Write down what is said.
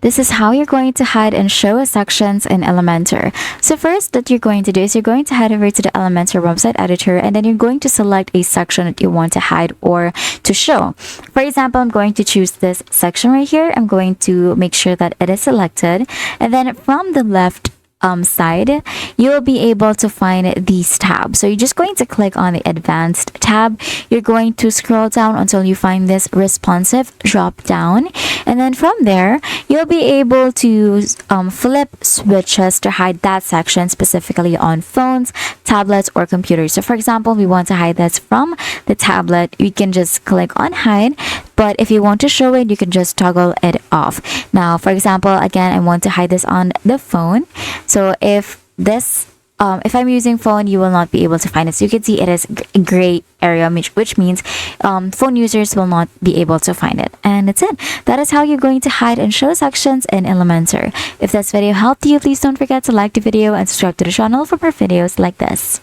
This is how you're going to hide and show sections in Elementor. So first that you're going to do is you're going to head over to the Elementor website editor, and then you're going to select a section that you want to hide or to show. For example, I'm going to choose this section right here. I'm going to make sure that it is selected, and then from the left side, you'll be able to find these tabs. So you're just going to click on the advanced tab. You're going to scroll down until you find this responsive drop down, and then from there you'll be able to flip switches to hide that section specifically on phones, tablets, or computers. So for example, we want to hide this from the tablet, we can just click on hide, but if you want to show it, you can just toggle it off. Now for example, again, I want to hide this on the phone. So if I'm using phone, you will not be able to find it. So you can see it is a gray area, which means phone users will not be able to find it. And that's it. That is how you're going to hide and show sections in Elementor. If this video helped you, please don't forget to like the video and subscribe to the channel for more videos like this.